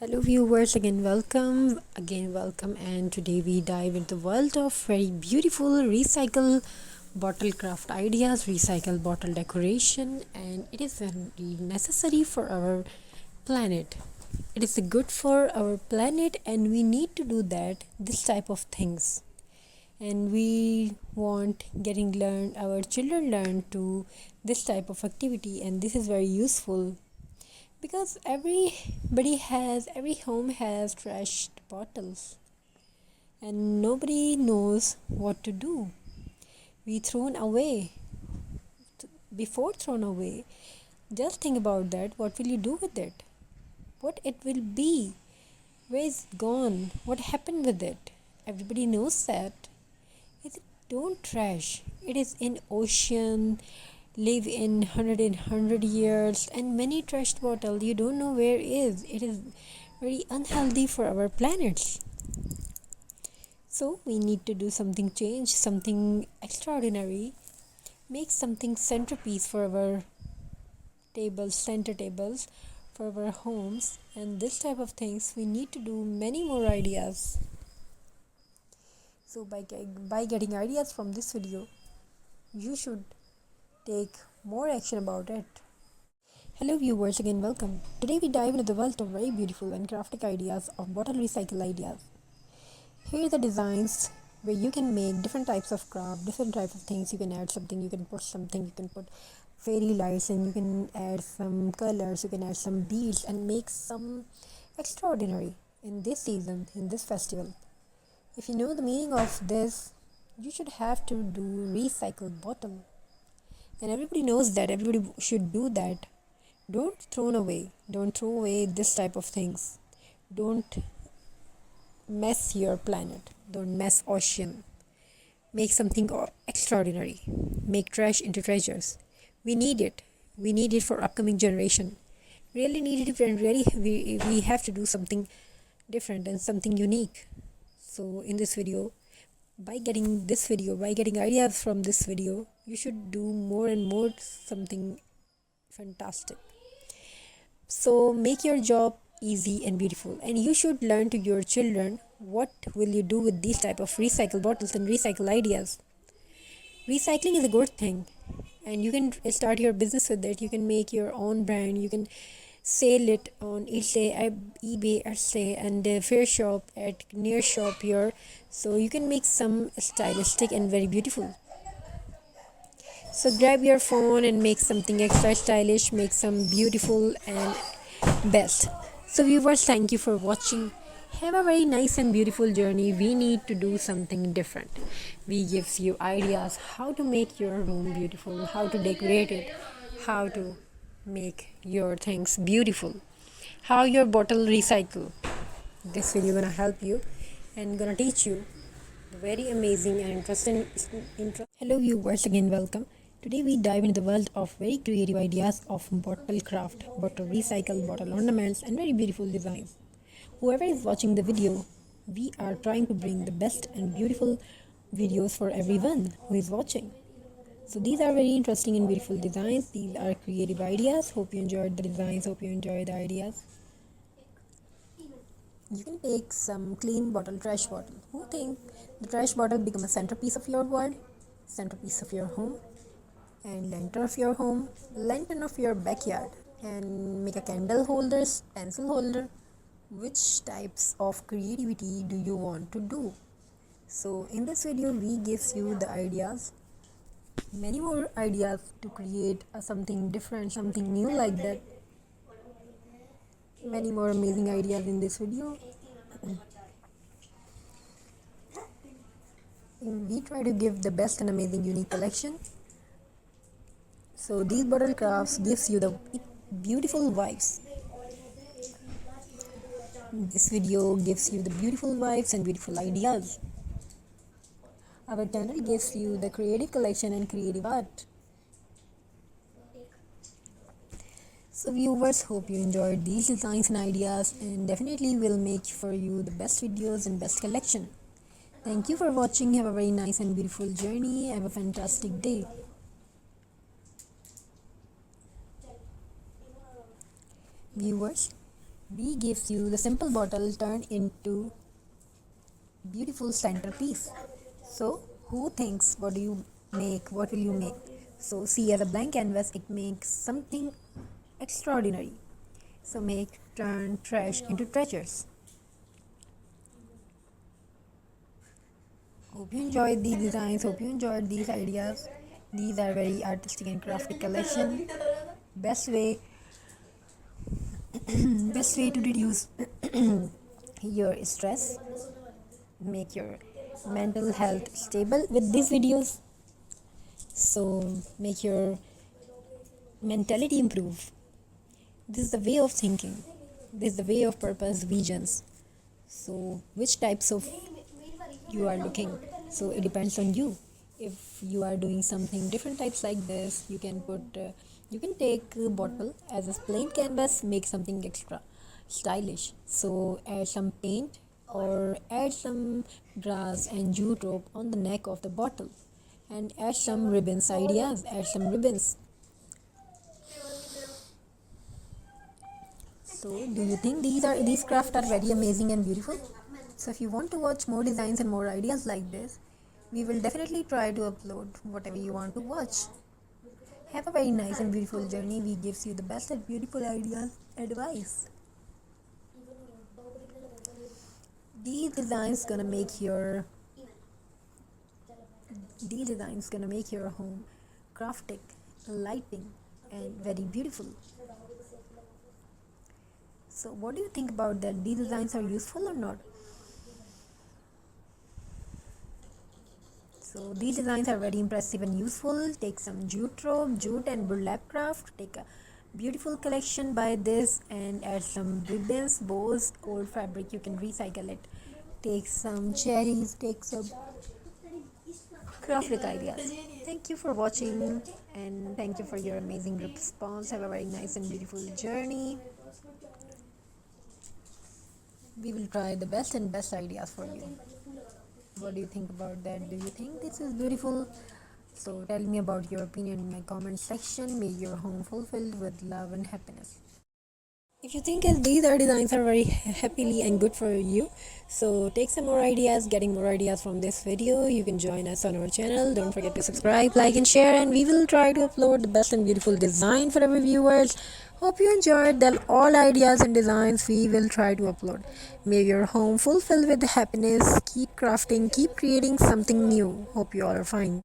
Hello viewers, again welcome, and today we dive into the world of very beautiful recycle bottle craft ideas, recycle bottle decoration, and it is necessary for our planet. It is good for our planet, and we need to do that this type of things. And we want getting learn our children learn to this type of activity, and this is very useful because every home has trashed bottles and nobody knows what to do. We thrown away. Before thrown away, just think about that. What will you do with it? What it will be? Where is it gone? What happened with it? Everybody knows that. Don't trash. It is in ocean, live in 100 years, and many trashed bottle you don't know where is. It is very unhealthy for our planets. So we need to do something change, something extraordinary, make something centerpiece for our tables, center tables, for our homes, and this type of things we need to do many more ideas. So by getting ideas from this video, you should take more action about it. Hello viewers, again welcome. Today we dive into the world of very beautiful and crafty ideas of bottle recycle ideas. Here are the designs where you can make different types of craft, different types of things. You can add something, you can put something, you can put fairy lights, and you can add some colors, you can add some beads and make some extraordinary in this season, in this festival. If you know the meaning of this, you should have to do recycled bottle. And everybody knows that, everybody should do that. Don't throw away this type of things. Don't mess your planet, don't mess ocean. Make something extraordinary, make trash into treasures. We need it for upcoming generation. Really need it, and really we have to do something different and something unique. So in this video, by getting ideas from this video, you should do more and more something fantastic. So make your job easy and beautiful, and you should learn to your children what will you do with these type of recycle bottles and recycle ideas. Recycling is a good thing, and you can start your business with it. You can make your own brand, you can sell it on eBay, Etsy, and fair shop at near shop here. So you can make some stylistic and very beautiful. So grab your phone and make something extra stylish, make some beautiful and best. So viewers, thank you for watching. Have a very nice and beautiful journey. We need to do something different. We gives you ideas how to make your room beautiful, how to decorate it, how to make your things beautiful, how your bottle recycle. This video gonna help you and gonna teach you the very amazing and interesting. Hello viewers, again welcome. Today we dive into the world of very creative ideas of bottle craft, bottle recycle, bottle ornaments, and very beautiful designs. Whoever is watching the video, we are trying to bring the best and beautiful videos for everyone who is watching. So these are very interesting and beautiful designs. These are creative ideas. Hope you enjoyed the designs. Hope you enjoyed the ideas. You can take some clean bottle, trash bottle. Who think the trash bottle become a centerpiece of your world, centerpiece of your home, and lantern of your backyard, and make a candle holders, pencil holder. Which types of creativity do you want to do? So in this video we gives you the ideas, many more ideas to create something different, something new like that. Many more amazing ideas in this video. We try to give the best and amazing unique collection. So these bottle crafts gives you the beautiful vibes. This video gives you the beautiful vibes and beautiful ideas. Our channel gives you the creative collection and creative art. So viewers, hope you enjoyed these designs and ideas, and definitely will make for you the best videos and best collection. Thank you for watching. Have a very nice and beautiful journey. Have a fantastic day. Viewers, we gives you the simple bottle turned into beautiful centerpiece. So who thinks what do you make? What will you make? So see as a blank canvas it makes something extraordinary. So make turn trash into treasures. Hope you enjoyed these designs, hope you enjoyed these ideas. These are very artistic and crafty collection. Best way best way to reduce your stress, make your mental health stable with these videos. So make your mentality improve. This is the way of thinking. This is the way of purpose, visions. So which types of you are looking? So it depends on you. If you are doing something different types like this, you can you can take a bottle as a plain canvas, make something extra stylish. So add some paint or add some grass and jute rope on the neck of the bottle and add some ribbons ideas, add some ribbons. So do you think these crafts are very amazing and beautiful? So if you want to watch more designs and more ideas like this, we will definitely try to upload whatever you want to watch. Have a very nice and beautiful journey. We gives you the best and beautiful ideas, advice. These designs gonna make your home craftic, lighting, and very beautiful. So what do you think about that? These designs are useful or not? So these designs are very impressive and useful. Take some jute rope, jute and burlap craft. Take a beautiful collection by this and add some ribbons, bows, old fabric. You can recycle it. Take some cherries. Take some graphic ideas. Thank you for watching and thank you for your amazing response. Have a very nice and beautiful journey. We will try the best and best ideas for you. What do you think about that? Do you think this is beautiful? So tell me about your opinion in my comment section. May your home fulfilled with love and happiness. If you think as these are designs are very happily and good for you, so take some more ideas, getting more ideas from this video. You can join us on our channel. Don't forget to subscribe, like and share, and we will try to upload the best and beautiful design for our viewers. Hope you enjoyed them. All ideas and designs we will try to upload. May your home fulfilled with happiness. Keep crafting, keep creating something new. Hope you all are fine.